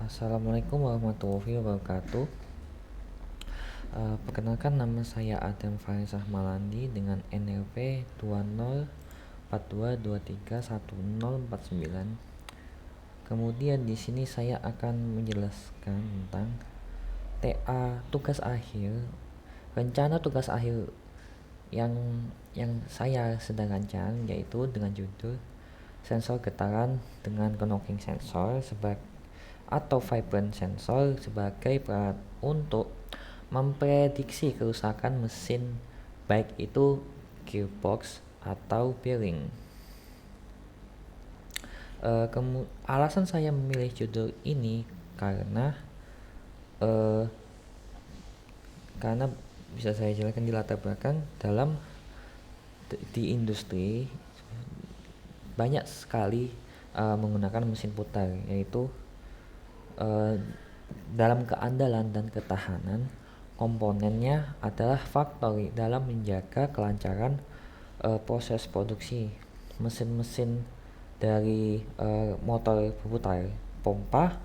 Assalamualaikum warahmatullahi wabarakatuh. Perkenalkan, nama saya Adam Farisah Malandi dengan NRP 2042231049. Kemudian di sini saya akan menjelaskan tentang TA tugas akhir, rencana tugas akhir yang saya sedang rancang, yaitu dengan judul sensor getaran dengan knocking sensor atau vibrant sensor sebagai perangkat untuk memprediksi kerusakan mesin, baik itu gearbox atau bearing. Alasan saya memilih judul ini karena bisa saya jelaskan di latar belakang di industri banyak sekali menggunakan mesin putar, yaitu dalam keandalan dan ketahanan komponennya adalah faktor dalam menjaga kelancaran proses produksi mesin-mesin dari motor berputar, pompa,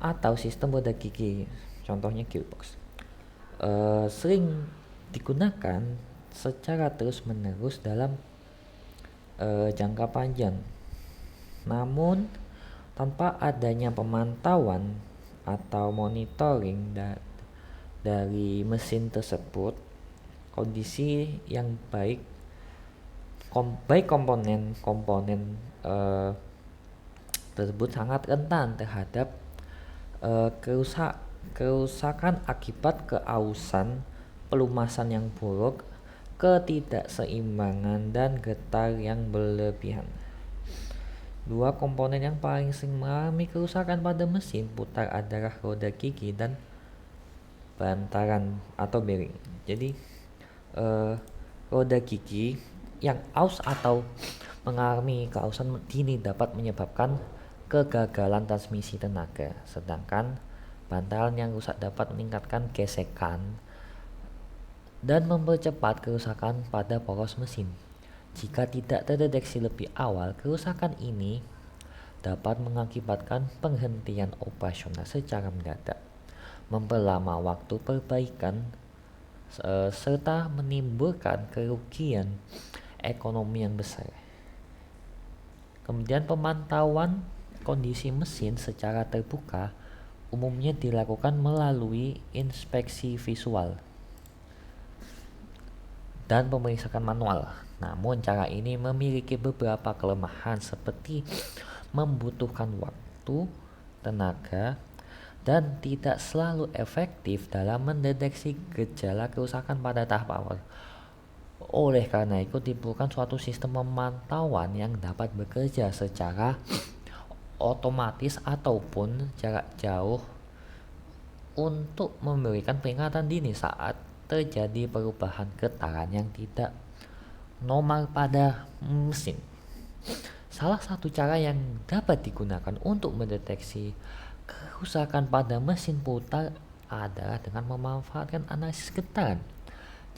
atau sistem roda gigi, contohnya gearbox. Sering digunakan secara terus-menerus dalam jangka panjang. Namun tanpa adanya pemantauan atau monitoring dari mesin tersebut, kondisi yang baik komponen tersebut sangat rentan terhadap kerusakan akibat keausan, pelumasan yang buruk, ketidakseimbangan, dan getar yang berlebihan. Dua komponen yang paling sering mengalami kerusakan pada mesin putar adalah roda gigi dan bantaran atau bearing. Jadi roda gigi yang aus atau mengalami keausan dini dapat menyebabkan kegagalan transmisi tenaga, sedangkan bantaran yang rusak dapat meningkatkan gesekan dan mempercepat kerusakan pada poros mesin. Jika tidak terdeteksi lebih awal, kerusakan ini dapat mengakibatkan penghentian operasional secara mendadak, memperlama waktu perbaikan, serta menimbulkan kerugian ekonomi yang besar. Kemudian pemantauan kondisi mesin secara terbuka umumnya dilakukan melalui inspeksi visual dan pemeriksaan manual. Namun cara ini memiliki beberapa kelemahan seperti membutuhkan waktu, tenaga, dan tidak selalu efektif dalam mendeteksi gejala kerusakan pada tahap awal. Oleh karena itu diperlukan suatu sistem pemantauan yang dapat bekerja secara otomatis ataupun jarak jauh untuk memberikan peringatan dini saat terjadi perubahan getaran yang tidak normal pada mesin. Salah satu cara yang dapat digunakan untuk mendeteksi kerusakan pada mesin putar adalah dengan memanfaatkan analisis getaran.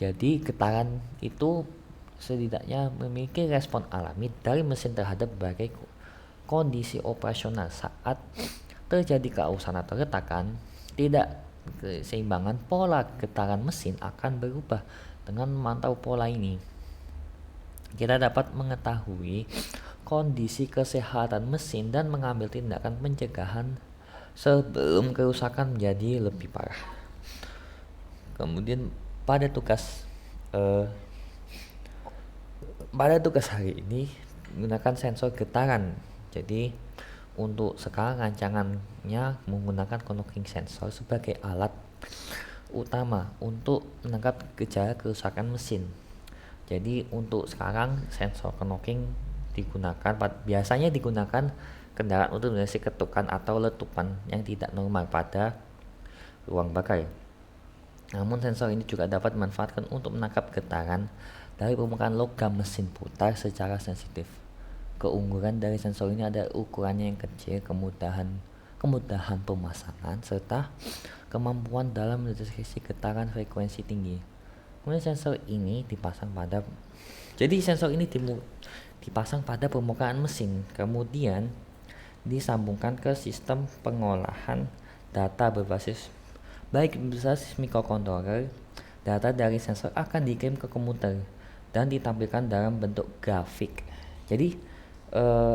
Jadi getaran itu setidaknya memiliki respon alami dari mesin terhadap berbagai kondisi operasional. Saat terjadi keausan atau retakan, tidak keseimbangan pola getaran mesin akan berubah. Dengan memantau pola ini, kita dapat mengetahui kondisi kesehatan mesin dan mengambil tindakan pencegahan sebelum kerusakan menjadi lebih parah. Kemudian pada tugas hari ini menggunakan sensor getaran. Jadi untuk sekarang rancangannya menggunakan knocking sensor sebagai alat utama untuk menangkap gejala kerusakan mesin. Jadi untuk sekarang sensor knocking biasanya digunakan kendaraan untuk mendeteksi ketukan atau letupan yang tidak normal pada ruang bakar. Namun sensor ini juga dapat dimanfaatkan untuk menangkap getaran dari permukaan logam mesin putar secara sensitif. Keunggulan dari sensor ini ada ukurannya yang kecil, kemudahan pemasangan, serta kemampuan dalam mendeteksi getaran frekuensi tinggi. Kemudian sensor ini dipasang pada permukaan mesin, kemudian disambungkan ke sistem pengolahan data berbasis mikrocontroller. Data dari sensor akan dikirim ke komputer dan ditampilkan dalam bentuk grafik. Jadi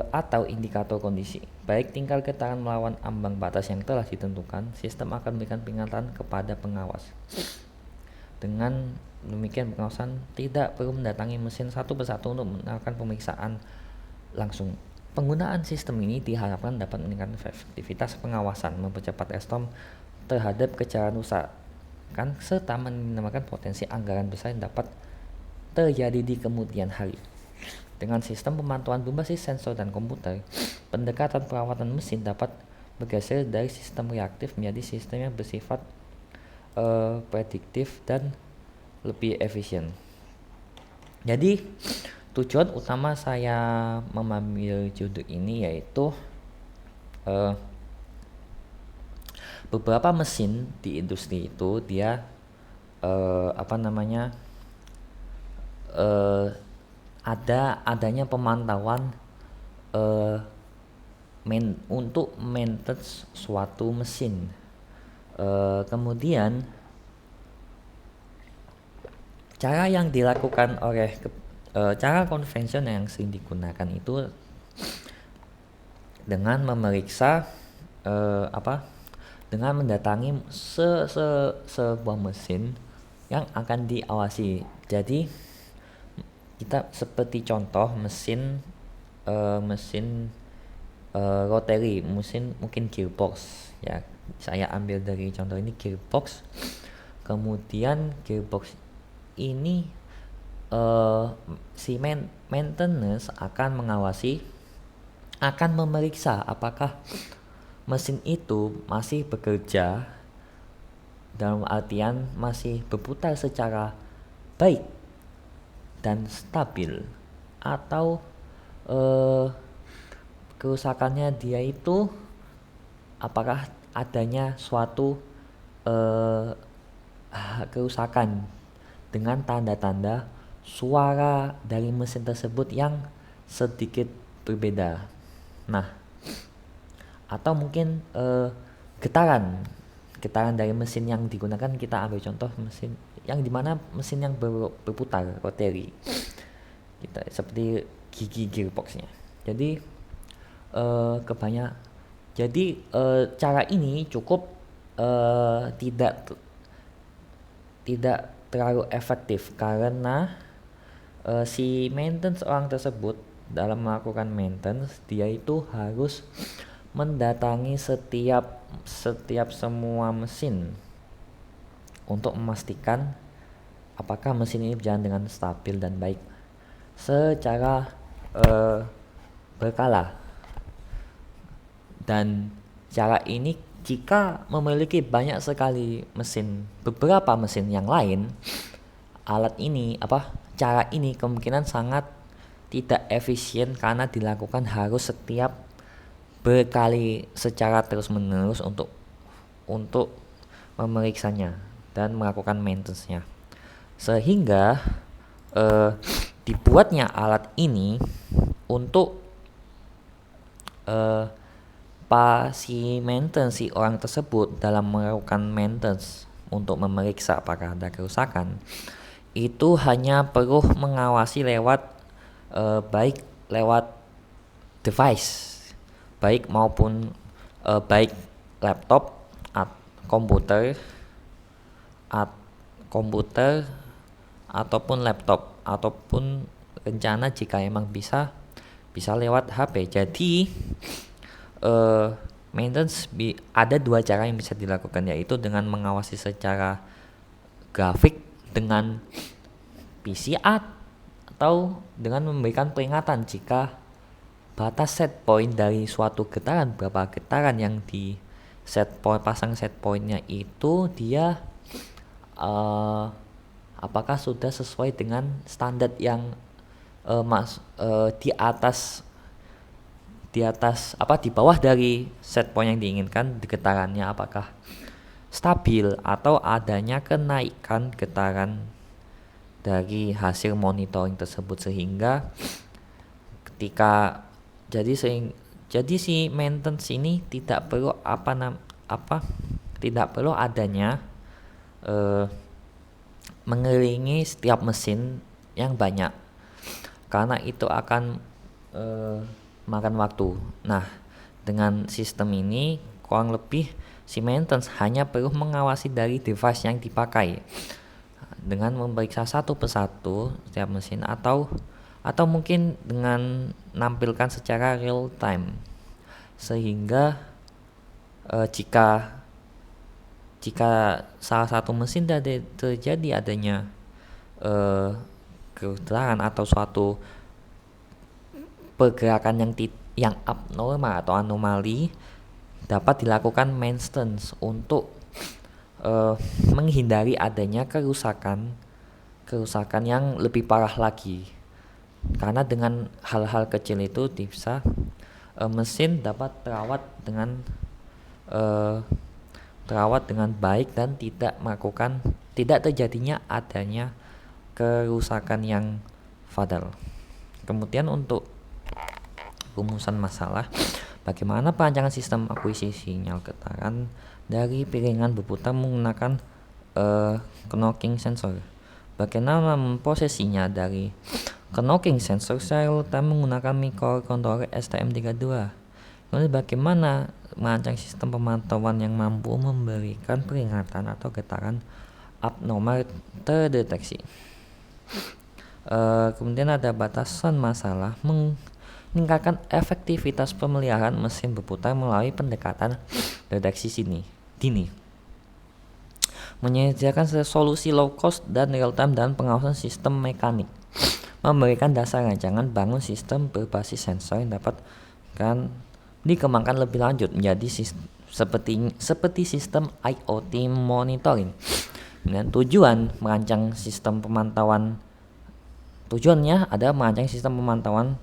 atau indikator kondisi, baik tingkat getaran melawan ambang batas yang telah ditentukan, sistem akan memberikan peringatan kepada pengawas. Dengan demikian, pengawasan tidak perlu mendatangi mesin satu persatu untuk melakukan pemeriksaan langsung. Penggunaan sistem ini diharapkan dapat meningkatkan efektivitas pengawasan, mempercepat respons terhadap kejahatan rusak, serta menambahkan potensi anggaran besar yang dapat terjadi di kemudian hari. Dengan sistem pemantauan berbasis sensor dan komputer, pendekatan perawatan mesin dapat bergeser dari sistem reaktif menjadi sistem yang bersifat prediktif dan lebih efisien. Jadi tujuan utama saya mengambil judul ini yaitu beberapa mesin di industri itu dia adanya pemantauan untuk maintenance suatu mesin. Kemudian cara yang dilakukan oleh cara konvensional yang sering digunakan itu dengan memeriksa dengan mendatangi sebuah mesin yang akan diawasi. Jadi kita seperti contoh mesin rotary, mesin mungkin gearbox ya. Saya ambil dari contoh ini gearbox. Kemudian gearbox ini si maintenance akan memeriksa apakah mesin itu masih bekerja, dalam artian masih berputar secara baik dan stabil, atau kerusakannya dia itu apakah adanya suatu kerusakan dengan tanda-tanda suara dari mesin tersebut yang sedikit berbeda. Nah, atau mungkin getaran dari mesin yang digunakan. Kita ambil contoh mesin yang dimana mesin yang berputar rotary, kita seperti gigi gearboxnya. Jadi cara ini cukup tidak terlalu efektif karena si maintenance orang tersebut dalam melakukan maintenance dia itu harus mendatangi setiap semua mesin untuk memastikan apakah mesin ini berjalan dengan stabil dan baik secara berkala. Dan cara ini jika memiliki banyak sekali beberapa mesin yang lain, cara ini kemungkinan sangat tidak efisien karena dilakukan harus setiap berkali secara terus-menerus untuk memeriksanya dan melakukan maintenance-nya. Sehingga dibuatnya alat ini untuk si orang tersebut dalam melakukan maintenance untuk memeriksa apakah ada kerusakan itu hanya perlu mengawasi baik lewat device, baik laptop, komputer ataupun laptop, ataupun rencana jika emang bisa lewat HP. Jadi maintenance ada dua cara yang bisa dilakukan, yaitu dengan mengawasi secara grafik dengan PCA atau dengan memberikan peringatan jika batas set point dari suatu getaran, berapa getaran yang di pasang set pointnya itu dia apakah sudah sesuai dengan standar yang di bawah dari set point yang diinginkan, getarannya apakah stabil atau adanya kenaikan getaran dari hasil monitoring tersebut, sehingga jadi si maintenance ini tidak perlu tidak perlu adanya mengelilingi setiap mesin yang banyak, karena itu akan makan waktu. Nah, dengan sistem ini kurang lebih si maintenance hanya perlu mengawasi dari device yang dipakai dengan memeriksa satu persatu setiap mesin, atau mungkin dengan menampilkan secara real time, sehingga jika salah satu mesin terjadi adanya kecelakaan atau suatu pergerakan yang abnormal atau anomali, dapat dilakukan maintenance untuk menghindari adanya kerusakan yang lebih parah lagi. Karena dengan hal-hal kecil itu bisa mesin dapat terawat dengan baik dan tidak terjadinya adanya kerusakan yang fatal. Kemudian untuk rumusan masalah, bagaimana perancangan sistem akuisisi sinyal getaran dari piringan berputar menggunakan knocking sensor. Bagaimana memprosesinya dari knocking sensor real time menggunakan microcontroller STM32. Kemudian bagaimana merancang sistem pemantauan yang mampu memberikan peringatan atau getaran abnormal terdeteksi. Kemudian ada batasan masalah meningkatkan efektivitas pemeliharaan mesin berputar melalui pendekatan deteksi dini, menyediakan solusi low cost dan real time dan pengawasan sistem mekanik, memberikan dasar rancangan bangun sistem berbasis sensor yang dapat dikembangkan lebih lanjut menjadi seperti sistem IoT monitoring. Dan tujuannya adalah merancang sistem pemantauan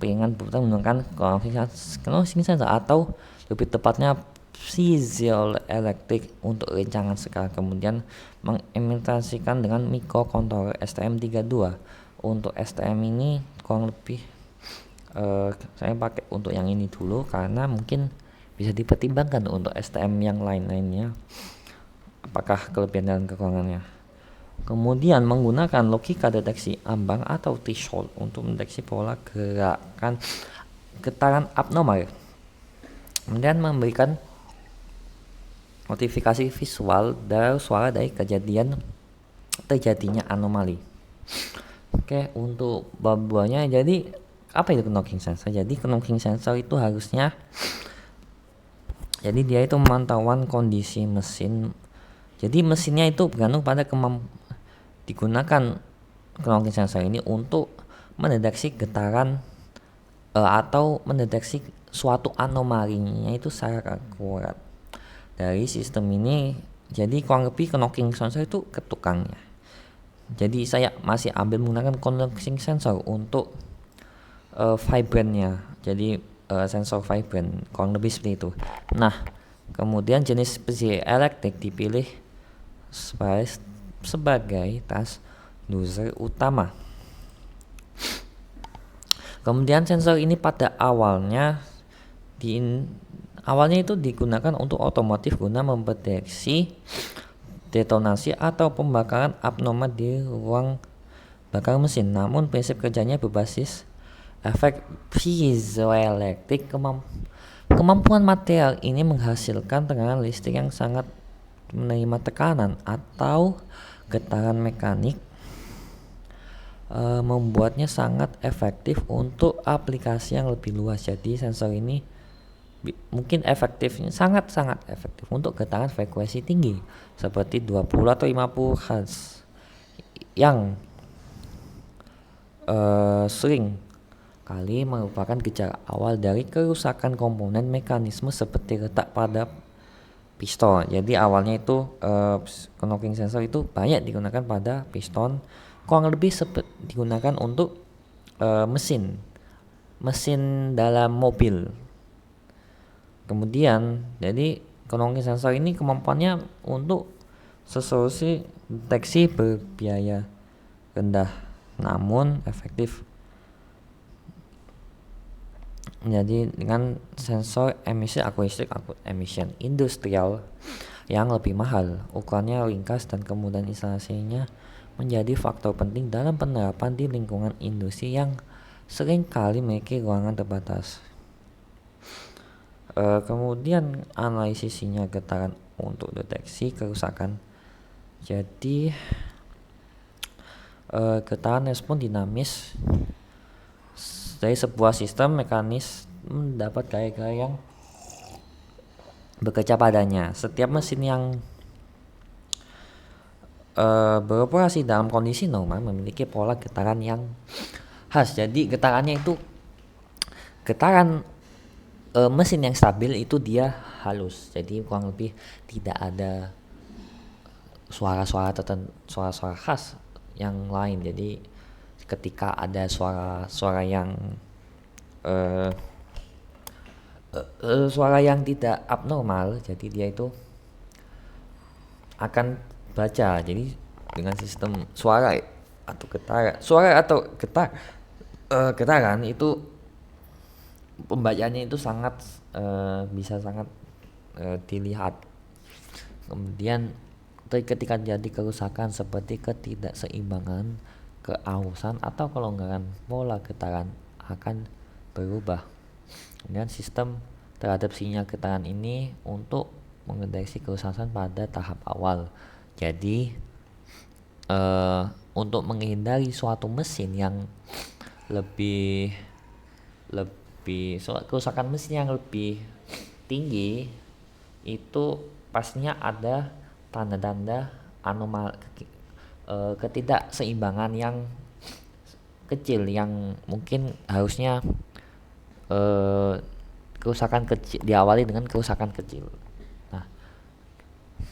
piringan berputar menggunakan closing sensor atau lebih tepatnya piezoelectric untuk rancangan skala, kemudian mengimitasikan dengan microcontroller STM32. Untuk STM ini kurang lebih saya pakai untuk yang ini dulu karena mungkin bisa dipertimbangkan untuk STM yang lainnya apakah kelebihan dan kekurangannya. Kemudian menggunakan logika deteksi ambang atau threshold untuk mendeteksi pola getaran abnormal. Kemudian memberikan notifikasi visual dari suara dari terjadinya anomali. Oke, untuk bab 2-nya, jadi apa itu knocking sensor? Jadi knocking sensor itu harusnya dia itu pemantauan kondisi mesin. Jadi mesinnya itu bergantung pada digunakan knocking sensor ini untuk mendeteksi getaran atau mendeteksi suatu anomalinya itu secara akurat. Dari sistem ini, jadi kurang lebih knocking sensor itu ketukangnya. Jadi saya masih ambil menggunakan knocking sensor untuk vibrannya, jadi sensor vibran kurang lebih seperti itu. Nah, kemudian jenis piezoelectric dipilih sebagai transducer utama. Kemudian sensor ini pada awalnya itu digunakan untuk otomotif guna mendeteksi detonasi atau pembakaran abnormal di ruang bakar mesin. Namun prinsip kerjanya berbasis efek piezoelektrik. Kemampuan material ini menghasilkan tekanan listrik yang sangat menerima tekanan atau getaran mekanik, membuatnya sangat efektif untuk aplikasi yang lebih luas. Jadi sensor ini mungkin efektifnya sangat efektif untuk getaran frekuensi tinggi seperti 20 atau 50 Hz yang sering kali merupakan gejala awal dari kerusakan komponen mekanisme seperti retak pada piston. Jadi awalnya itu knocking sensor itu banyak digunakan pada piston, kurang lebih digunakan untuk mesin dalam mobil. Kemudian jadi knocking sensor ini kemampuannya untuk solusi deteksi berbiaya rendah namun efektif. Jadi dengan sensor emisi akustik output emission industrial yang lebih mahal, ukurannya ringkas dan kemudahan instalasinya menjadi faktor penting dalam penerapan di lingkungan industri yang sering kali memiliki ruangan terbatas. Kemudian analisis sinyal getaran untuk deteksi kerusakan. Jadi getaran respon dinamis dari sebuah sistem mekanis mendapat gaya-gaya yang bekerja padanya. Setiap mesin yang beroperasi dalam kondisi normal memiliki pola getaran yang khas. Jadi getarannya itu getaran mesin yang stabil itu dia halus. Jadi kurang lebih tidak ada suara-suara tertentu, suara-suara khas yang lain. Jadi ketika ada suara yang suara yang tidak abnormal, jadi dia itu akan baca. Jadi dengan sistem suara atau getaran itu pembacaannya itu sangat bisa sangat dilihat. Kemudian ketika terjadi kerusakan seperti ketidakseimbangan, keausan atau kelonggaran, pola getaran akan berubah. Kemudian sistem terhadap sinyal getaran ini untuk mendeteksi kerusakan pada tahap awal. Jadi untuk menghindari suatu mesin yang lebih kerusakan mesin yang lebih tinggi, itu pastinya ada tanda-tanda ketidakseimbangan yang kecil yang mungkin harusnya kerusakan kecil diawali dengan kerusakan kecil. Nah,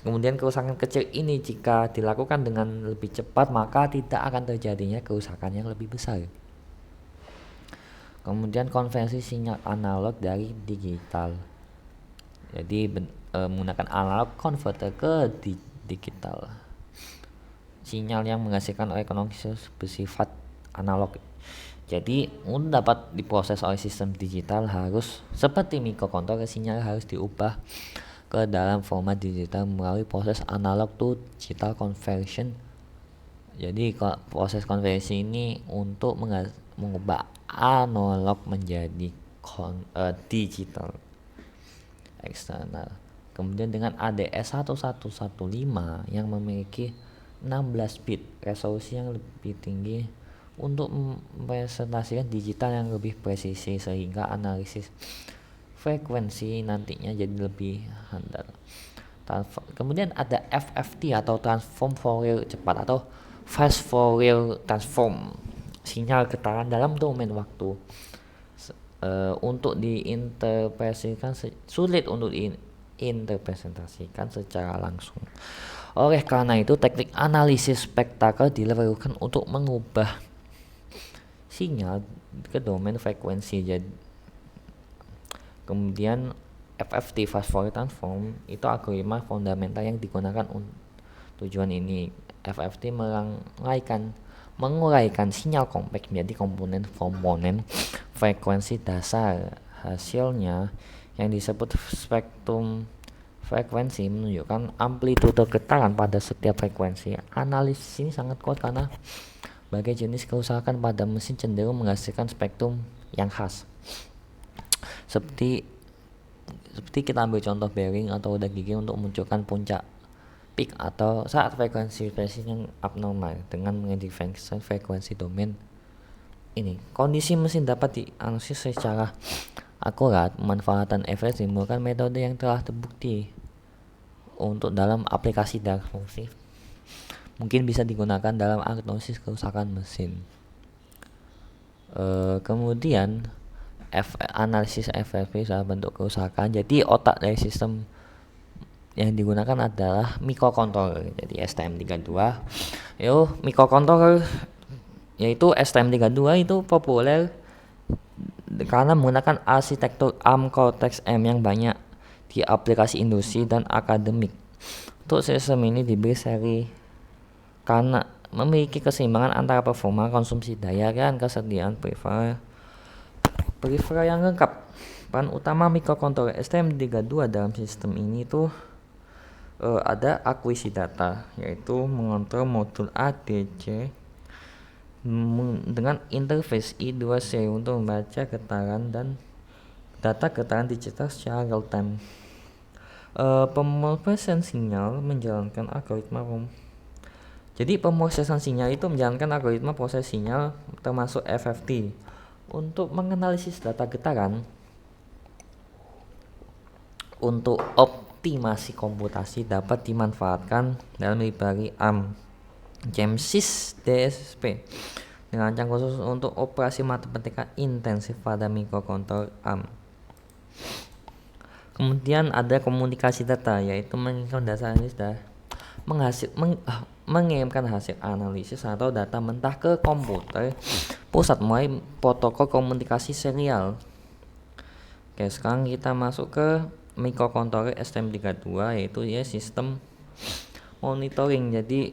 kemudian kerusakan kecil ini jika dilakukan dengan lebih cepat maka tidak akan terjadinya kerusakan yang lebih besar. Kemudian konversi sinyal analog dari digital. Jadi menggunakan analog converter ke digital. Sinyal yang menghasilkan oleh konverter bersifat analog. Jadi untuk dapat diproses oleh sistem digital harus seperti microcontroller, sinyal harus diubah ke dalam format digital melalui proses analog to digital conversion. Jadi proses konversi ini untuk mengubah analog menjadi digital eksternal. Kemudian dengan ADS 1115 yang memiliki 16 bit resolusi yang lebih tinggi untuk mempresentasikan digital yang lebih presisi sehingga analisis frekuensi nantinya jadi lebih handal. Kemudian ada FFT atau transform Fourier cepat atau fast Fourier transform, sinyal getaran dalam domain waktu. Untuk diinterpretasikan sulit untuk diinterpretasikan secara langsung. Oleh karena itu teknik analisis spektakel dilakukan untuk mengubah sinyal ke domain frekuensi. Jadi kemudian FFT fast Fourier transform itu algoritma fundamental yang digunakan untuk tujuan ini. FFT menguraikan sinyal kompleks menjadi komponen frekuensi dasar. Hasilnya yang disebut spektrum frekuensi menunjukkan amplitude getaran pada setiap frekuensi. Analisis ini sangat kuat karena berbagai jenis kerusakan pada mesin cenderung menghasilkan spektrum yang khas. Seperti kita ambil contoh bearing atau roda gigi untuk memunculkan puncak peak atau saat frekuensi yang abnormal dengan mengidentifikasi frekuensi domain ini. Kondisi mesin dapat dianalisis secara akurat. Pemanfaatan FFT merupakan metode yang telah terbukti untuk dalam aplikasi diagnostik. Mungkin bisa digunakan dalam diagnosis kerusakan mesin. Kemudian analisis FFT sebagai bentuk kerusakan. Jadi otak dari sistem yang digunakan adalah microcontroller. Jadi STM32. Microcontroller yaitu STM32 itu populer karena menggunakan arsitektur ARM Cortex M yang banyak di aplikasi industri dan akademik. Untuk sistem ini diberi seri karena memiliki keseimbangan antara performa, konsumsi daya, dan kesediaan Peripheral yang lengkap. Peran utama mikrokontroler STM32 dalam sistem ini tuh ada akuisisi data, yaitu mengontrol modul ADC dengan interface I2C untuk membaca getaran dan data getaran digital secara real time. Pemrosesan sinyal menjalankan algoritma Jadi pemrosesan sinyal itu menjalankan algoritma proses sinyal termasuk FFT untuk menganalisis data getaran. Untuk optimasi komputasi dapat dimanfaatkan dalam library ARM Genesis DSP dirancang khusus untuk operasi matematika intensif pada mikrokontroler ARM. Kemudian ada komunikasi data, yaitu mengirimkan data analisis mengirimkan hasil analisis atau data mentah ke komputer pusat melalui protokol komunikasi serial. Oke, sekarang kita masuk ke mikrokontroler STM32, yaitu ya sistem monitoring. Jadi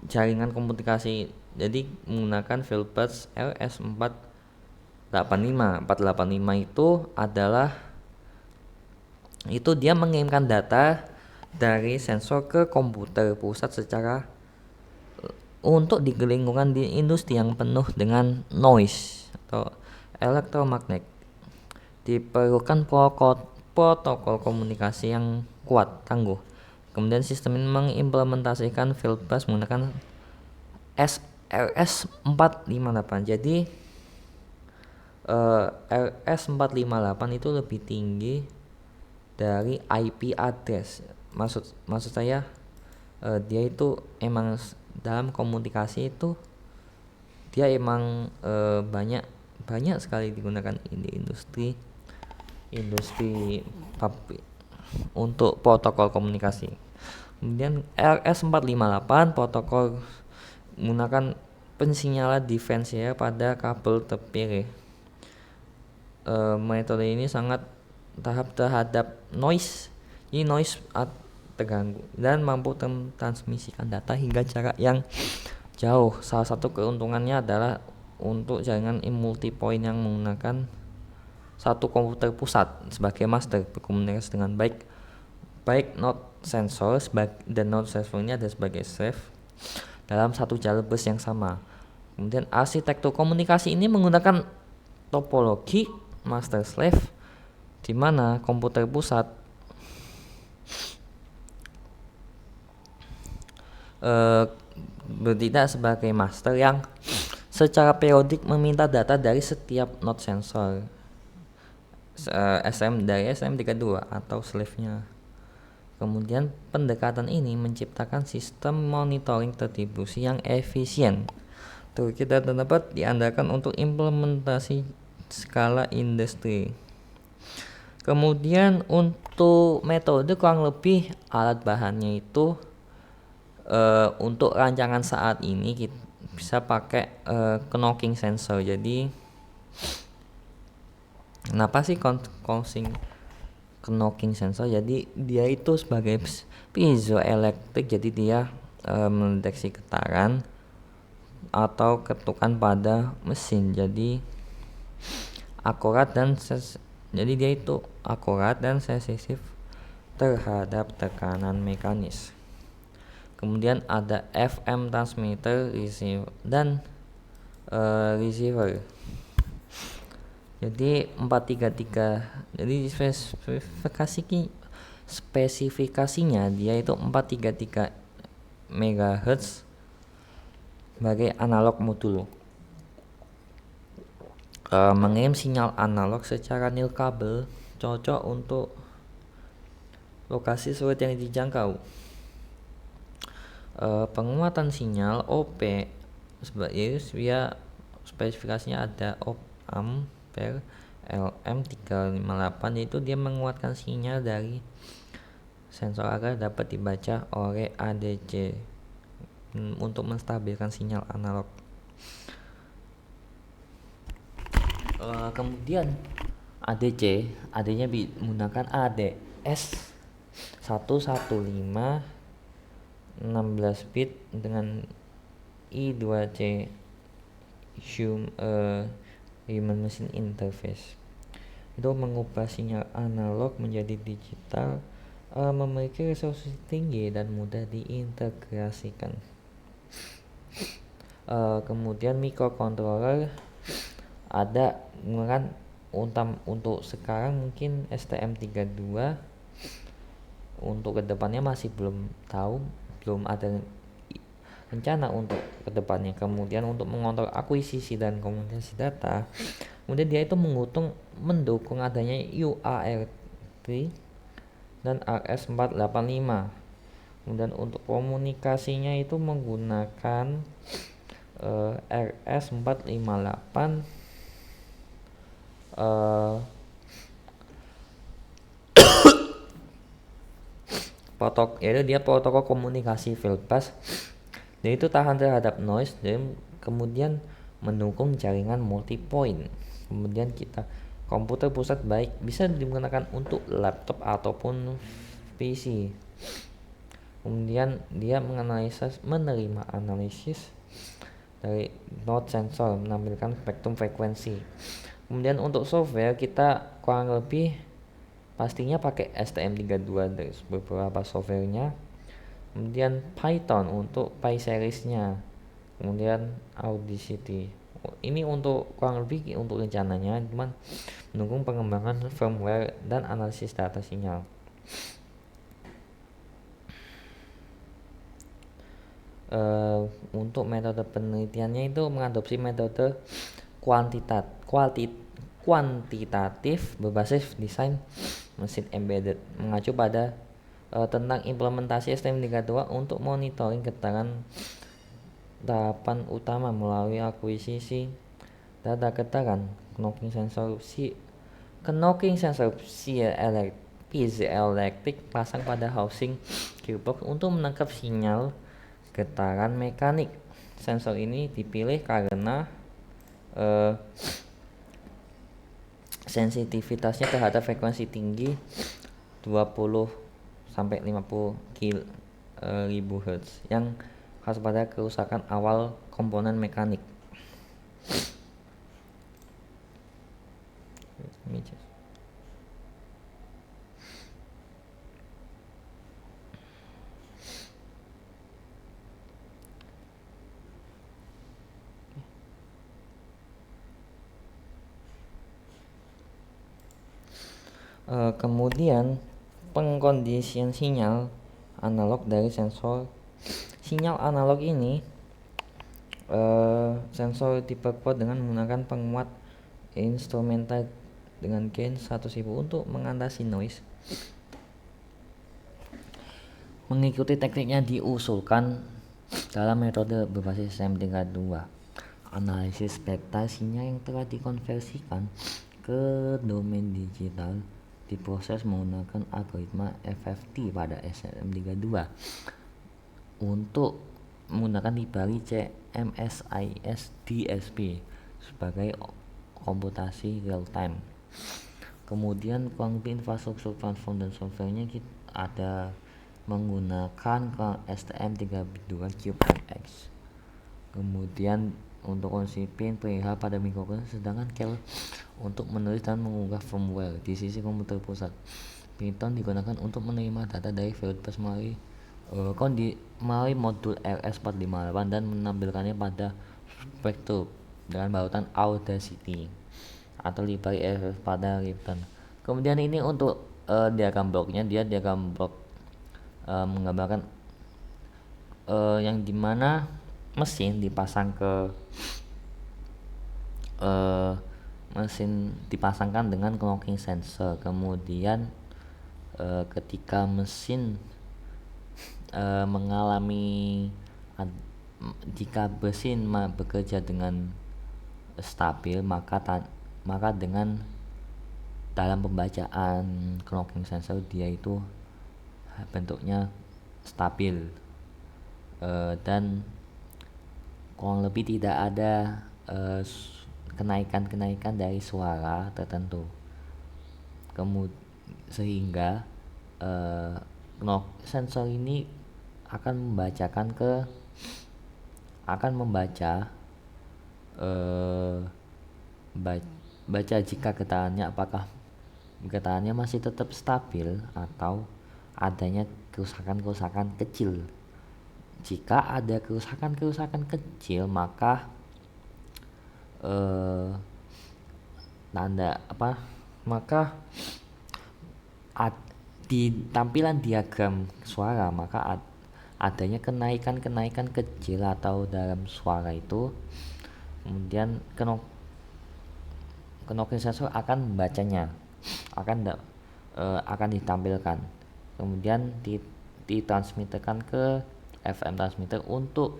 jaringan komunikasi, jadi menggunakan FieldBus LS485 itu adalah dia mengirimkan data dari sensor ke komputer pusat secara untuk di lingkungan di industri yang penuh dengan noise atau elektromagnet. Diperlukan protokol komunikasi yang kuat, tangguh. Kemudian sistem ini mengimplementasikan FieldBus menggunakan RS458. Jadi RS458 itu lebih tinggi dari IP address. Maksud saya dia itu emang dalam komunikasi itu dia emang banyak sekali digunakan di industri pabrik untuk protokol komunikasi. Kemudian RS458 protokol menggunakan pensinyalan defense ya pada kabel terpilih. Metode ini sangat tahap terhadap noise. Ini noise terganggu dan mampu transmisikan data hingga jarak yang jauh. Salah satu keuntungannya adalah untuk jaringan multi-point yang menggunakan satu komputer pusat sebagai master berkomunikasi dengan baik node sensor dan node sensor ini ada sebagai slave dalam satu jalur bus yang sama. Kemudian arsitektur komunikasi ini menggunakan topologi master slave, di mana komputer pusat bertindak sebagai master yang secara periodik meminta data dari setiap node sensor dari STM32 atau slave-nya. Kemudian pendekatan ini menciptakan sistem monitoring terdistribusi yang efisien. Kita dapat diandalkan untuk implementasi skala industri. Kemudian untuk metode kurang lebih alat bahannya itu untuk rancangan saat ini kita bisa pakai knocking sensor. Jadi kenapa sih knocking sensor? Jadi dia itu sebagai piezoelektrik, jadi dia mendeteksi getaran atau ketukan pada mesin. Jadi jadi dia itu akurat dan sensitif terhadap tekanan mekanis. Kemudian ada FM transmitter, receiver dan receiver. Jadi 433. Jadi spesifikasinya dia itu 433 MHz sebagai analog modul. Mengirim sinyal analog secara nirkabel cocok untuk lokasi sulit yang dijangkau. Penguatan sinyal OP sebagai spesifikasinya ada Ampere LM358, yaitu dia menguatkan sinyal dari sensor agar dapat dibaca oleh ADC untuk menstabilkan sinyal analog. Kemudian ADC-nya menggunakan ADS 115 16 bit dengan I2C Human Machine Interface. Itu mengubah sinyal analog menjadi digital, memiliki resolusi tinggi dan mudah diintegrasikan. Kemudian microcontroller ada kan untuk sekarang mungkin STM32, untuk kedepannya masih belum tahu, belum ada rencana untuk kedepannya. Kemudian untuk mengontrol akuisisi dan komunikasi data, kemudian dia itu mendukung adanya UART dan RS485. Kemudian untuk komunikasinya itu menggunakan RS458, yaitu dia protokol komunikasi fieldbus, dan itu tahan terhadap noise, dan kemudian mendukung jaringan multipoint. Kemudian komputer pusat baik bisa digunakan untuk laptop ataupun PC. Kemudian dia menerima analisis dari node sensor, menampilkan spektrum frekuensi. Kemudian untuk software kita kurang lebih pastinya pakai STM32 dari beberapa softwarenya. Kemudian Python untuk PySeriesnya. Kemudian Audacity. Ini untuk kurang lebih untuk rencananya, cuman mendukung pengembangan firmware dan analisis data sinyal. Untuk metode penelitiannya itu mengadopsi metode kuantitatif berbasis desain mesin embedded, mengacu pada tentang implementasi STM32 untuk monitoring getaran tahapan utama melalui akuisisi data getaran, knocking sensor piezoelectric pasang pada housing gearbox untuk menangkap sinyal getaran mekanik. Sensor ini dipilih karena sensitivitasnya terhadap frekuensi tinggi 20 sampai 50 ribu Hz yang khas pada kerusakan awal komponen mekanik. Kemudian pengkondisian sinyal analog dari sensor. Sinyal analog ini sensor diperkuat dengan menggunakan penguat instrumental dengan gain 100.000 untuk mengatasi noise. Mengikuti tekniknya diusulkan dalam metode berbasis STM32. Analisis spektra sinyal yang telah dikonversikan ke domain digital diproses menggunakan algoritma FFT pada STM32 untuk menggunakan library CMSIS DSP sebagai komputasi real time. Kemudian kurang lebih infrastruktur platform dan softwarenya kita ada menggunakan STM32 CubeMX. Kemudian untuk konsipin perihal pada mikrokontroller, sedangkan Kel untuk menulis dan mengunggah firmware. Di sisi komputer pusat, Python digunakan untuk menerima data dari fieldbus melalui modul RS458 dan menampilkannya pada spektrum dengan barutan Audacity atau library RF pada Python. Kemudian ini untuk diagram bloknya, dia diagram blok menggambarkan yang dimana mesin dipasangkan dengan clocking sensor. Kemudian ketika mesin jika mesin bekerja dengan stabil, maka dengan dalam pembacaan clocking sensor dia itu bentuknya stabil, dan kurang lebih tidak ada kenaikan dari suara tertentu. Sehingga sensor ini akan membaca baca jika getarannya masih tetap stabil atau adanya kerusakan-kerusakan kecil. Jika ada kerusakan-kerusakan kecil, maka maka di tampilan diagram suara, maka adanya kenaikan-kenaikan kecil atau dalam suara itu, kemudian knocking sensor akan membacanya, akan ditampilkan, kemudian ditransmitkan ke FM transmitter untuk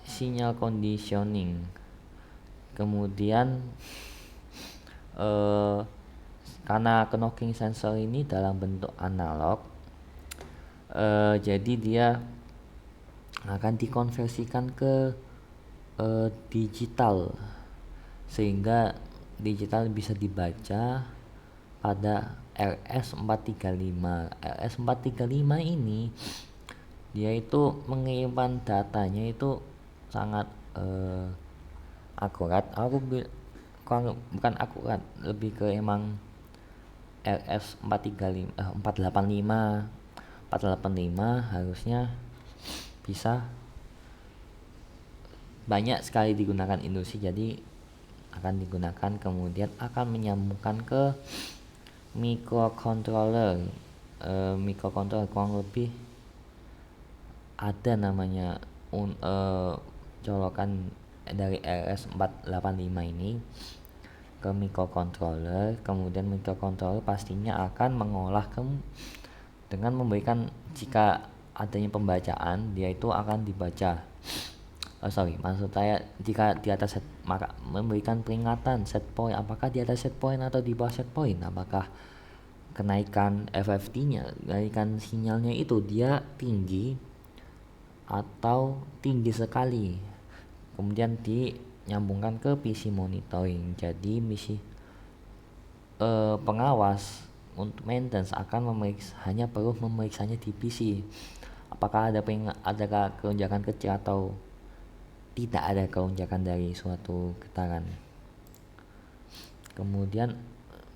sinyal conditioning. Kemudian karena knocking sensor ini dalam bentuk analog, jadi dia akan dikonversikan ke digital, sehingga digital bisa dibaca pada RS435. RS435 ini dia itu mengirimkan datanya itu sangat akurat. Bukan akurat, lebih ke emang RS435 harusnya bisa banyak sekali digunakan industri, jadi akan digunakan, kemudian akan menyambungkan ke microcontroller. Microcontroller kurang lebih ada namanya colokan dari RS485 ini ke microcontroller. Kemudian microcontroller pastinya akan mengolah dengan memberikan, jika adanya pembacaan, dia itu akan dibaca. Maksud saya jika di atas set, maka memberikan peringatan set point, apakah di atas set point atau di bawah set point, apakah kenaikan FFT-nya, kenaikan sinyalnya itu dia tinggi atau tinggi sekali. Kemudian dinyambungkan ke PC monitoring. Jadi pengawas untuk maintenance akan hanya perlu memeriksanya di PC, apakah ada kelonjakan kecil atau tidak ada kelonjakan dari suatu getaran. Kemudian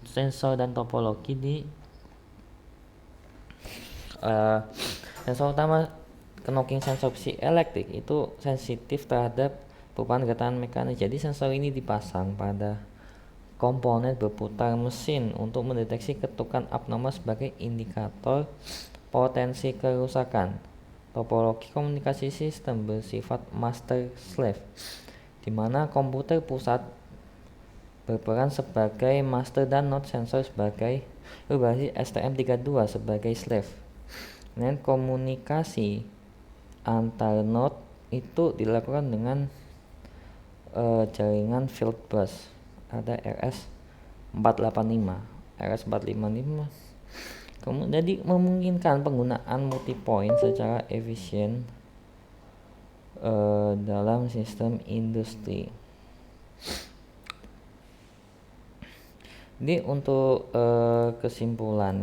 sensor dan topologi sensor utama knocking sensor piezoelektrik itu sensitif terhadap perubahan getaran mekanis. Jadi sensor ini dipasang pada komponen berputar mesin untuk mendeteksi ketukan abnormal sebagai indikator potensi kerusakan. Topologi komunikasi sistem bersifat master-slave, di mana komputer pusat berperan sebagai master dan node sensor sebagai berbasis STM32 sebagai slave. Dan komunikasi antar node itu dilakukan dengan jaringan field bus. Ada RS485. Kemudian jadi memungkinkan penggunaan multipoint secara efisien dalam sistem industri. Jadi untuk kesimpulan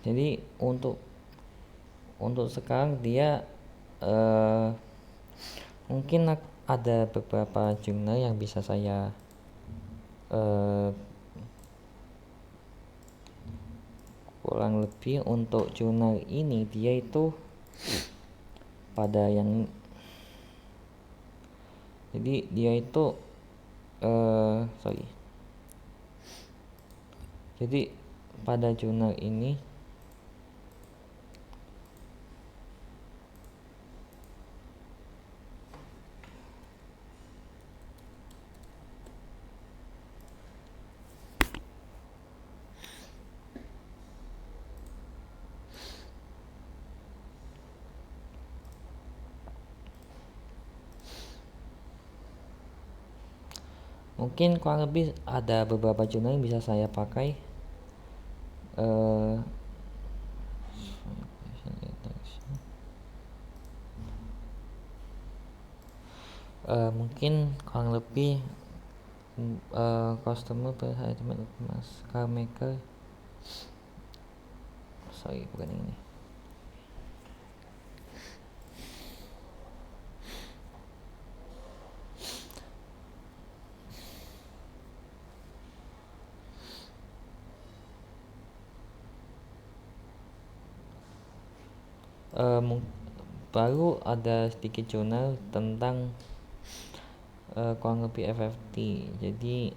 jadi untuk sekarang dia mungkin ada beberapa jurnal yang bisa saya kurang lebih untuk jurnal ini dia itu pada yang jadi dia itu jadi pada jurnal ini mungkin kurang lebih ada beberapa jurnal yang bisa saya pakai. Mungkin kurang lebih customer perhatian mas car maker bukan ini. baru ada sedikit jurnal tentang kurang lebih FFT. Jadi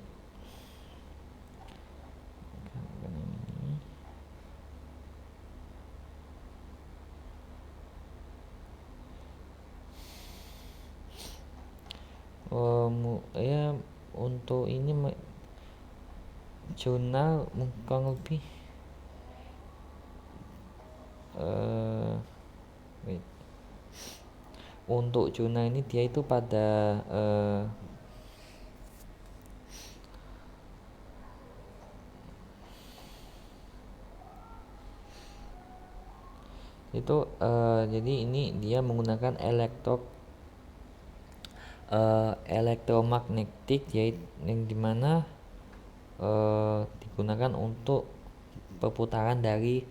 ya untuk ini jurnal kurang lebih wait. Untuk jurnal ini dia itu pada itu jadi ini dia menggunakan elektromagnetik, yaitu yang dimana digunakan untuk perputaran dari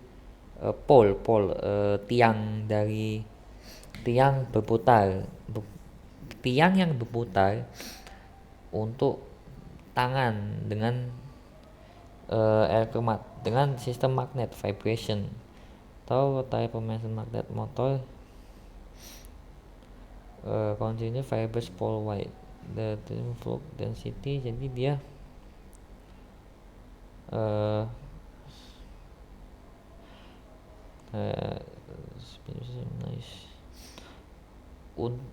tiang berputar, tiang yang berputar untuk tangan dengan dengan sistem magnet vibration atau type pemasan magnet motor continue fibers pole wide the flux density. Jadi dia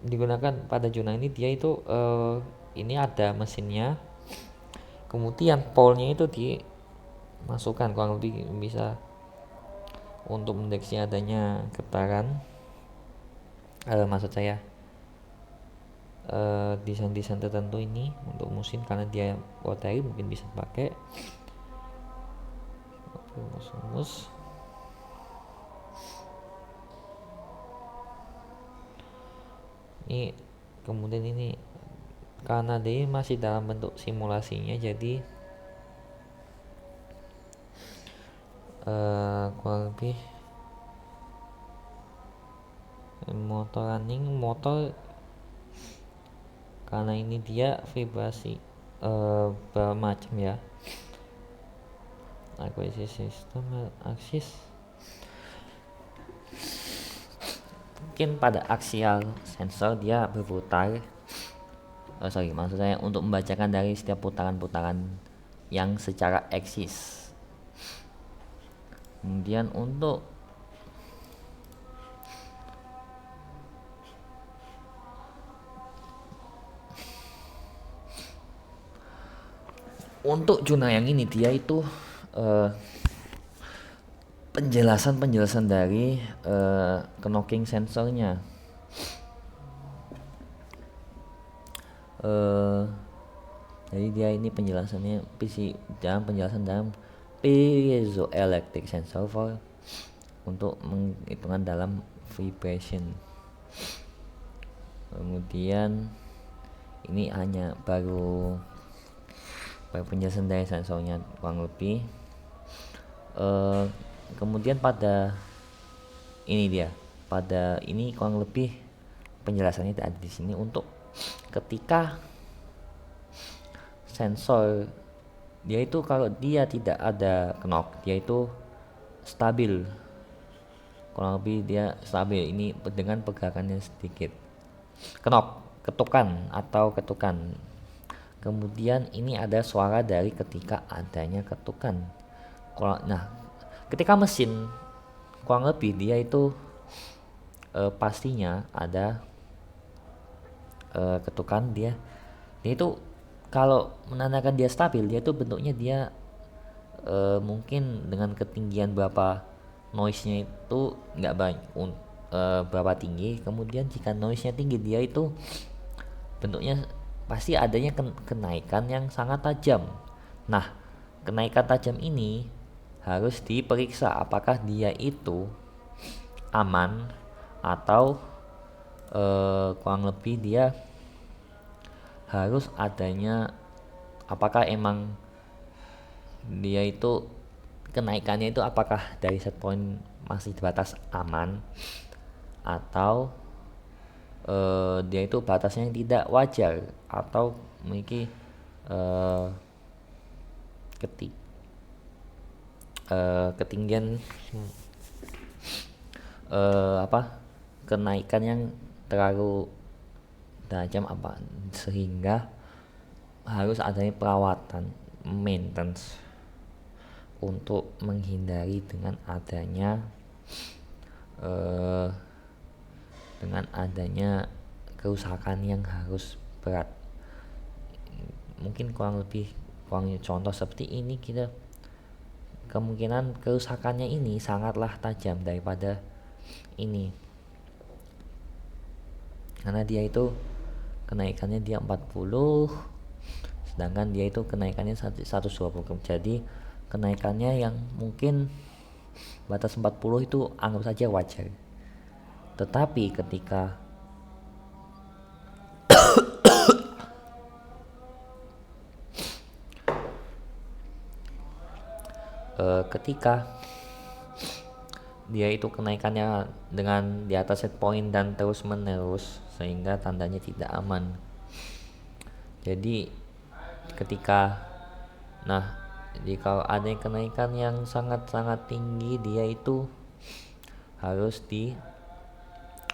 digunakan pada zona ini. Dia itu ini ada mesinnya, kemudian pole-nya itu dimasukkan, kurang lebih bisa untuk mendeteksi adanya getaran. Maksud saya desain-desain tertentu ini untuk mesin karena dia rotary mungkin bisa pakai ini. Kemudian ini karena dia masih dalam bentuk simulasinya, jadi kurang lebih motor karena ini dia vibrasi bermacam ya, akuisisi sistem aksis, mungkin pada aksial sensor dia berputar, maksud saya untuk membacakan dari setiap putaran-putaran yang secara eksis. Kemudian untuk zona yang ini dia itu penjelasan dari knocking sensornya. Jadi dia ini penjelasan dalam piezoelectric sensor untuk menghitungan dalam vibration. Kemudian ini hanya baru penjelasan dari sensornya kurang lebih. Kemudian pada ini kurang lebih penjelasannya ada di sini untuk ketika sensor dia itu kalau dia tidak ada knock dia itu stabil, kurang lebih dia stabil ini dengan pergerakannya sedikit. Ketukan. Kemudian ini ada suara dari ketika adanya ketukan. Nah, ketika mesin kurang lebih dia itu pastinya ada ketukan. Dia itu kalau menandakan dia stabil, dia itu bentuknya dia mungkin dengan ketinggian berapa noise-nya itu nggak banyak, berapa tinggi. Kemudian jika noise-nya tinggi, dia itu bentuknya pasti adanya kenaikan yang sangat tajam. Nah, kenaikan tajam ini harus diperiksa apakah dia itu aman atau kurang lebih dia harus adanya, apakah emang dia itu kenaikannya itu apakah dari set point masih di batas aman atau dia itu batasnya yang tidak wajar atau memiliki ketinggian apa kenaikan yang terlalu tajam apa sehingga harus adanya perawatan maintenance untuk menghindari eh, dengan adanya kerusakan yang harus berat. Mungkin kurang contoh seperti ini, kita kemungkinan kerusakannya ini sangatlah tajam daripada ini, karena dia itu kenaikannya dia 40, sedangkan dia itu kenaikannya 120. Jadi kenaikannya yang mungkin batas 40 itu anggap saja wajar. Tetapi ketika dia itu kenaikannya dengan di atas set point dan terus menerus, sehingga tandanya tidak aman. Jadi ketika kalau ada kenaikan yang sangat-sangat tinggi, dia itu harus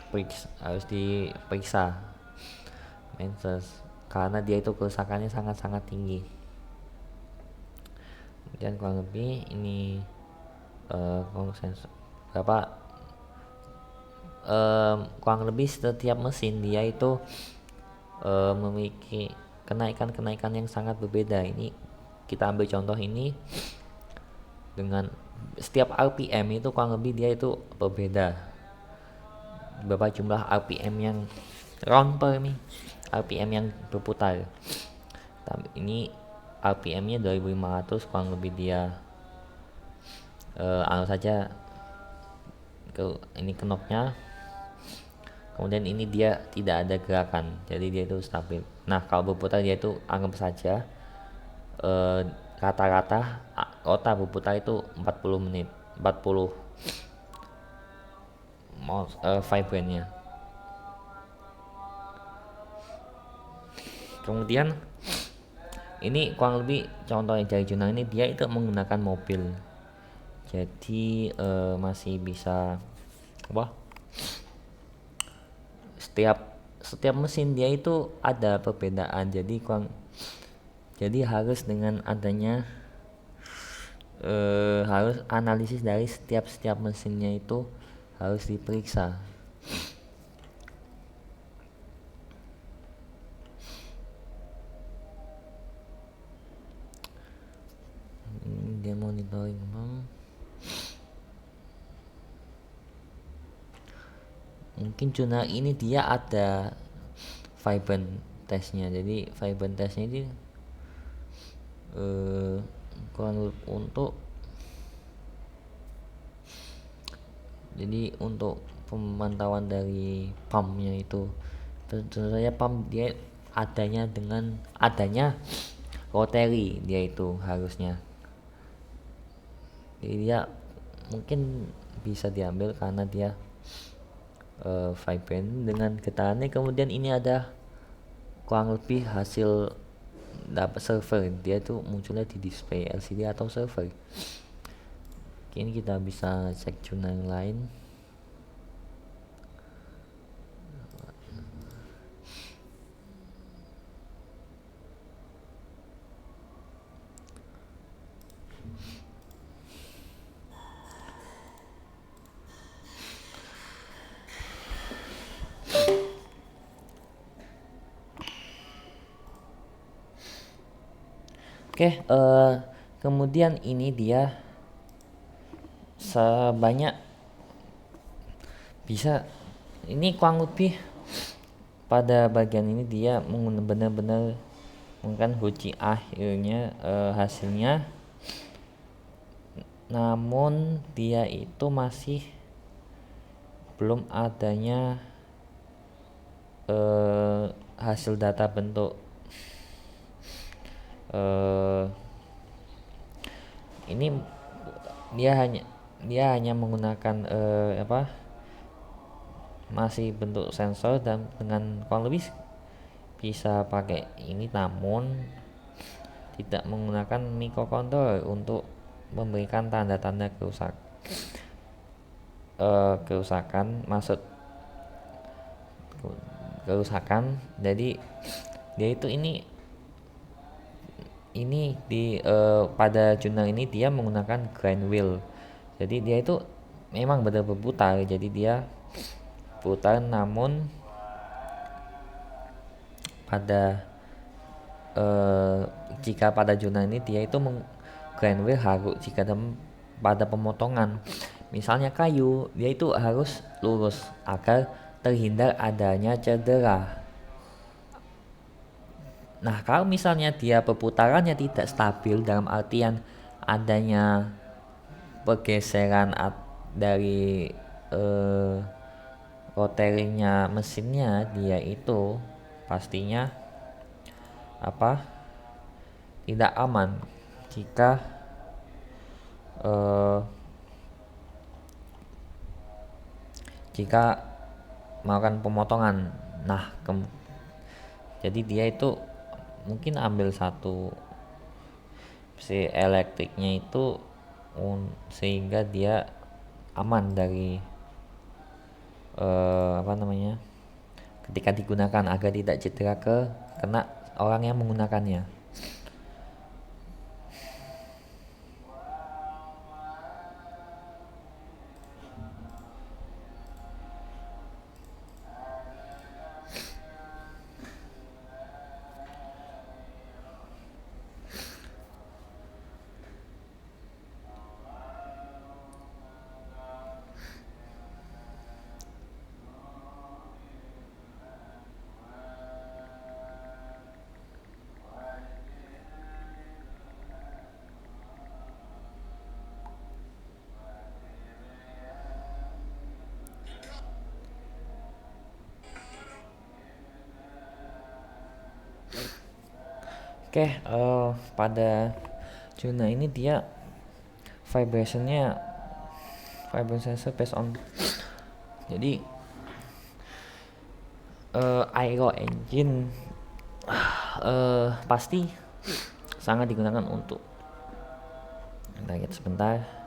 diperiksa maintenance, karena dia itu kerusakannya sangat-sangat tinggi. Dan kurang lebih ini kurang lebih setiap mesin dia itu memiliki kenaikan-kenaikan yang sangat berbeda. Ini kita ambil contoh ini dengan setiap RPM itu kurang lebih dia itu berbeda, berapa jumlah RPM yang round per nih, RPM yang berputar. Ini RPM-nya 2500, kurang lebih dia anggap saja ini knob-nya, kemudian ini dia tidak ada gerakan, jadi dia itu stabil. Nah kalau berputar dia itu anggap saja rata-rata otak berputar itu 40 menit, 40 vibrantnya. Kemudian ini kurang lebih contoh yang dari Junang ini, dia itu menggunakan mobil, jadi masih bisa setiap mesin dia itu ada perbedaan. Jadi harus dengan adanya harus analisis dari setiap mesinnya itu harus diperiksa. Dia monitoring mungkin Juna ini dia ada vibrant testnya. Jadi vibrant testnya ini untuk pemantauan dari pumpnya itu, tentu saja pump dia adanya rotary, dia itu harusnya, jadi dia mungkin bisa diambil karena dia vibrant dengan getarannya. Kemudian ini ada kurang lebih hasil dapat server, dia itu munculnya di display LCD atau server. Ini kita bisa cek Juna yang lain. Oke, kemudian ini dia sebanyak bisa, ini kurang lebih pada bagian ini dia benar-benar menggunakan uji akhirnya hasilnya, namun dia itu masih belum adanya hasil data bentuk ini. Dia hanya menggunakan masih bentuk sensor dan dengan kurang lebih bisa pakai ini, namun tidak menggunakan microcontroller untuk memberikan tanda-tanda kerusak. kerusakan, maksud kerusakan. Jadi dia itu ini di pada jurnal ini dia menggunakan grind wheel. Jadi dia itu memang benar berputar. Jadi dia putar, namun pada eh, jika pada jurnal ini dia itu grind wheel harus jika pada pemotongan misalnya kayu, dia itu harus lurus agar terhindar adanya cedera. Nah, kalau misalnya dia perputarannya tidak stabil dalam artian adanya pergeseran dari eh, rotaringnya mesinnya, dia itu pastinya apa tidak aman jika eh, jika melakukan pemotongan. Nah, jadi dia itu mungkin ambil satu si elektriknya itu sehingga dia aman dari apa namanya ketika digunakan agar tidak cedera kena orang yang menggunakannya. Oke, pada Juna ini dia vibrationnya vibration sensor based on, jadi aero engine pasti sangat digunakan untuk, kita lihat sebentar.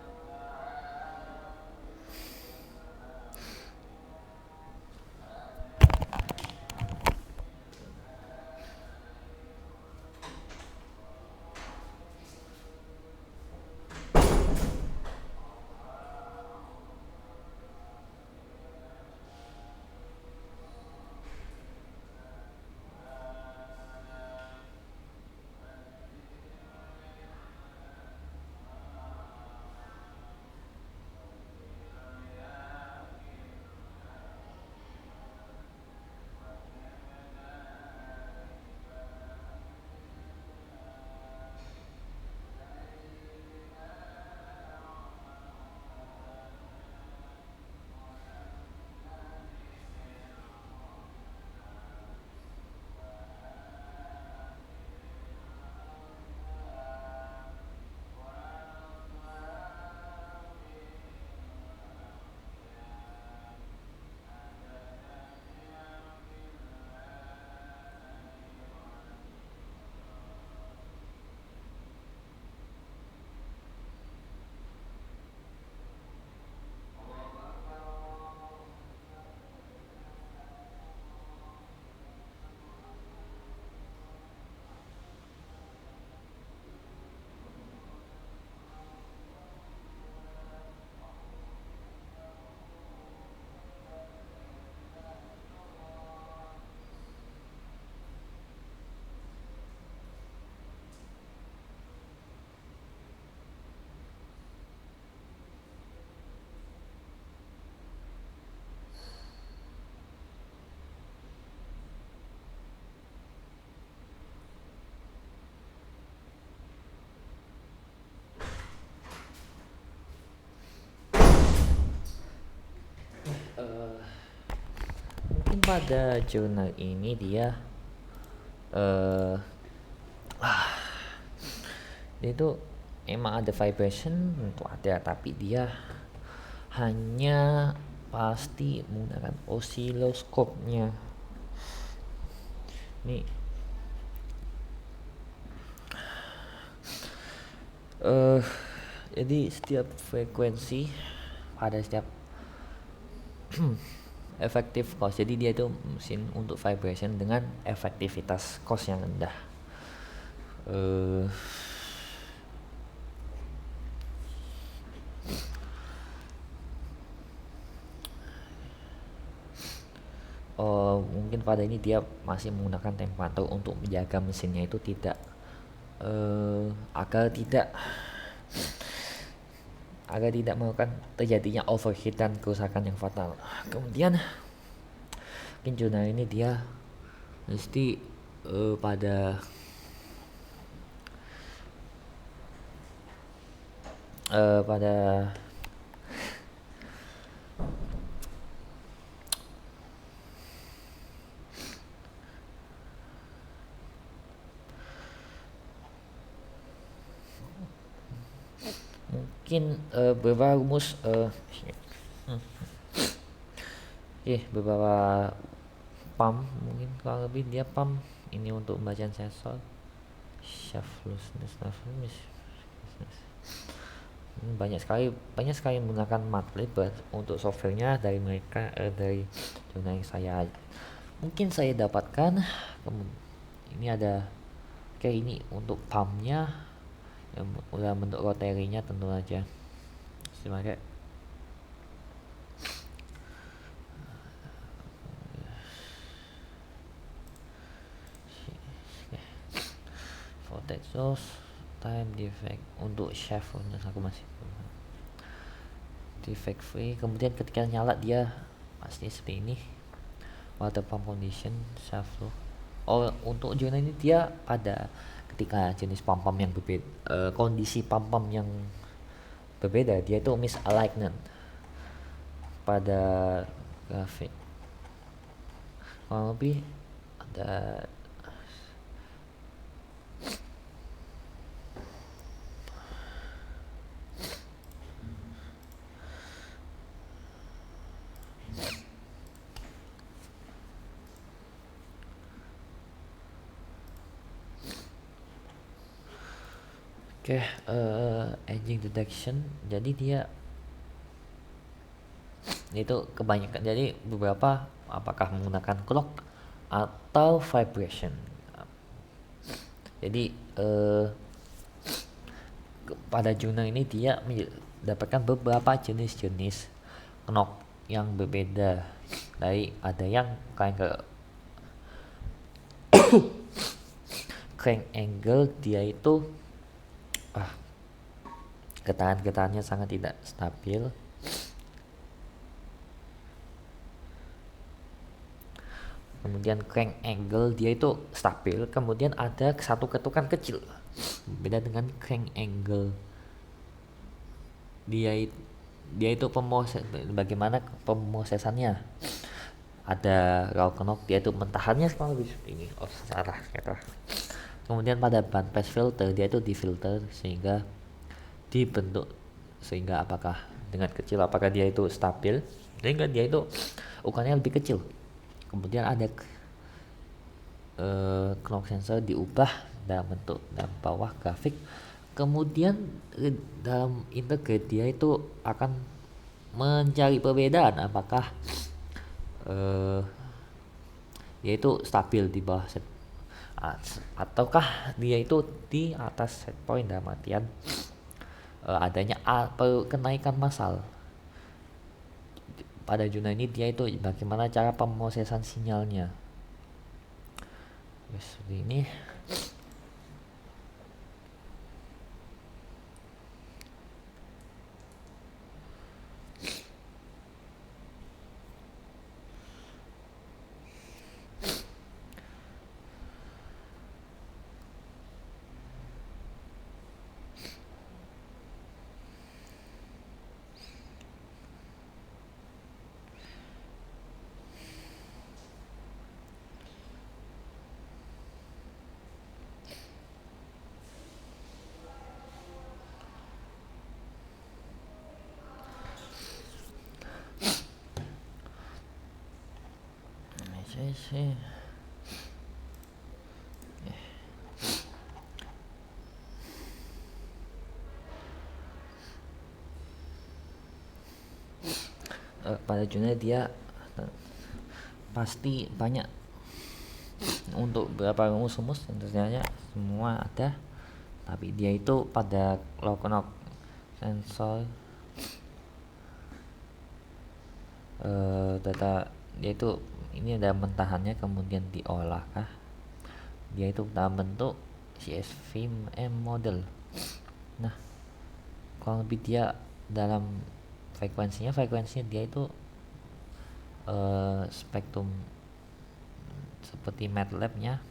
Mungkin pada jurnal ini dia eh dia itu emang ada vibration untuk ada, tapi dia hanya pasti menggunakan osiloskopnya. Nih jadi setiap frekuensi pada setiap effective cost. Jadi dia itu mesin untuk vibration dengan efektivitas cost yang rendah. Eh, Mungkin pada ini dia masih menggunakan temperatur untuk menjaga mesinnya itu tidak agar tidak melakukan terjadinya overheat dan kerusakan yang fatal. Kemudian mungkin jurnal ini dia mesti pada mungkin beberapa rumus beberapa pump, mungkin kurang lebih dia pump ini untuk pembacaan sensor shaft looseness. banyak sekali menggunakan MATLAB untuk softwarenya dari mereka dari jurnal yang mungkin saya dapatkan. Ini ada kayak ini untuk pumpnya yang udah bentuk roterinya tentu aja sebagai voltage source time defect untuk shaft aku masih defect free. Kemudian ketika nyala dia pasti seperti ini, water pump condition shaft flow. Untuk zona ini dia pada ketika jenis pump yang berbeda, kondisi pump yang berbeda, dia itu misalignment pada grafik. Kurang lebih ada aging detection. Jadi dia itu kebanyakan, jadi beberapa apakah menggunakan clock atau vibration. Jadi pada jurnal ini dia mendapatkan beberapa jenis-jenis knock yang berbeda. Dari ada yang kayak crank angle, dia itu getarannya sangat tidak stabil. Kemudian crank angle dia itu stabil, kemudian ada satu ketukan kecil. Beda dengan crank angle, dia itu bagaimana pemosesannya. Ada raw knock, dia itu mentahannya sekarang lebih ini salah kata. Kemudian pada band pass filter, dia itu difilter sehingga apakah dengan kecil apakah dia itu stabil, sehingga dia itu ukurannya lebih kecil. Kemudian ada clock sensor diubah dalam bentuk dalam bawah grafik. Kemudian dalam integrate dia itu akan mencari perbedaan apakah dia itu stabil di bawah set ataukah dia itu di atas set point, dalam artian adanya kenaikan massal. Pada jurnal ini dia itu bagaimana cara pemosesan sinyalnya. Seperti ini. pada jurnalnya dia pasti banyak untuk beberapa rumus tentunya semua ada, tapi dia itu pada lock sensor data dia itu ini ada mentahannya kemudian diolah kah dia itu dalam bentuk CSV model. Nah, kurang lebih dia dalam frekuensinya dia itu spektrum seperti MATLAB-nya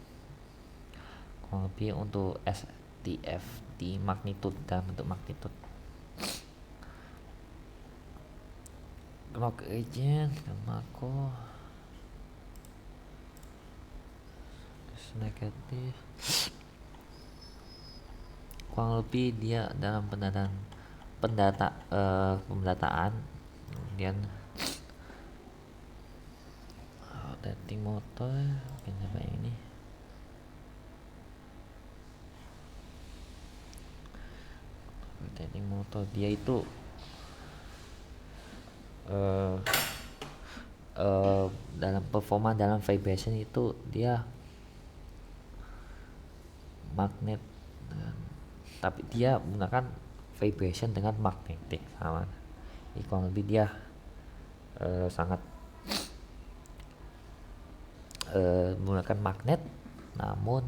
kurang lebih untuk SDF di magnitude dalam bentuk magnitude. Clock agent Mako negatif kurang lebih dia dalam pemdataan kemudian rotating motor mungkin apa ini rotating motor dia itu dalam performa dalam vibration itu dia magnet tapi dia menggunakan vibration dengan magnetic sama. Jadi kurang lebih dia sangat menggunakan magnet, namun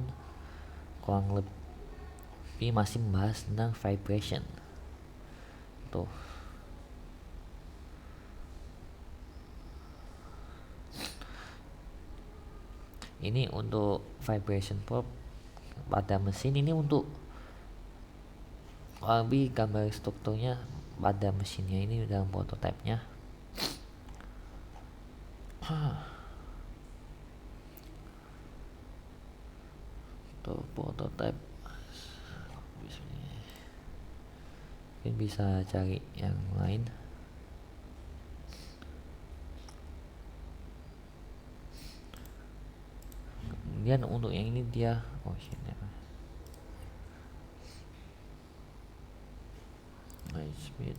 kurang lebih masih membahas tentang vibration tuh. Ini untuk vibration probe pada mesin, ini untuk lebih gambar strukturnya pada mesinnya ini dalam prototipenya. Tuh prototype mungkin bisa cari yang lain. Kemudian untuk yang ini dia high speed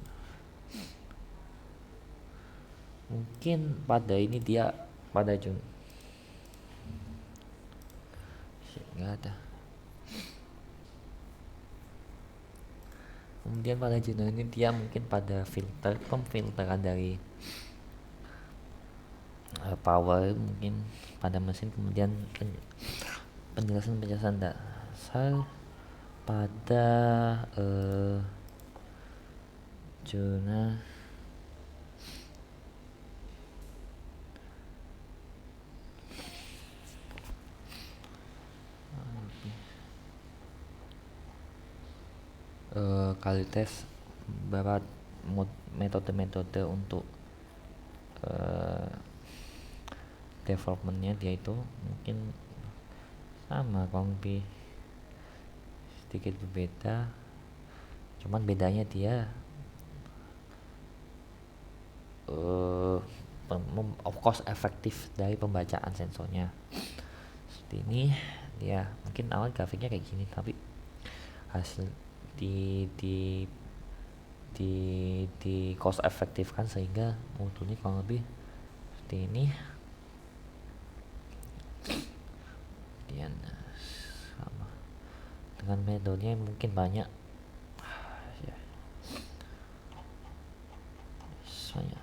mungkin pada ini dia pada Jun nggak ada. Kemudian pada jurnal ini dia mungkin pada pemfilteran dari power mungkin pada mesin, kemudian penjelasan dasar pada jurnal kualitas beberapa metode-metode untuk developmentnya dia itu mungkin sama kurang lebih sedikit berbeda, cuman bedanya dia of course efektif dari pembacaan sensornya seperti ini. Dia mungkin awal grafiknya kayak gini tapi hasil di cost efektifkan sehingga mutunya kurang lebih seperti ini. Kemudian sama dengan metodenya mungkin banyak soalnya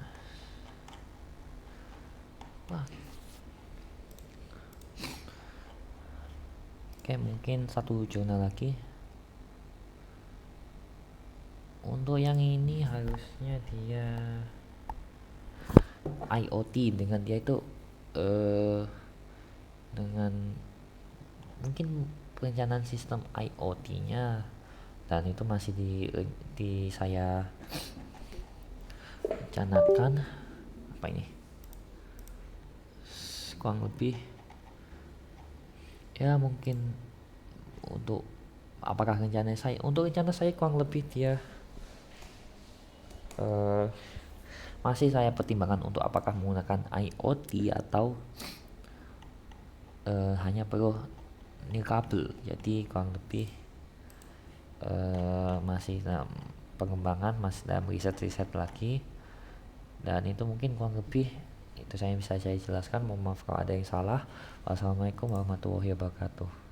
oke, mungkin satu zona lagi. Untuk yang ini harusnya dia IoT dengan dia itu dengan mungkin perencanaan sistem IoT-nya, dan itu masih di saya rencanakan apa ini kurang lebih ya mungkin untuk apakah rencana saya kurang lebih dia masih saya pertimbangkan untuk apakah menggunakan IoT atau hanya perlu nirkabel. Jadi kurang lebih masih dalam pengembangan, masih dalam riset lagi, Dan itu mungkin kurang lebih itu saya bisa saya jelaskan. Mohon maaf kalau ada yang salah. Wassalamualaikum warahmatullahi wabarakatuh.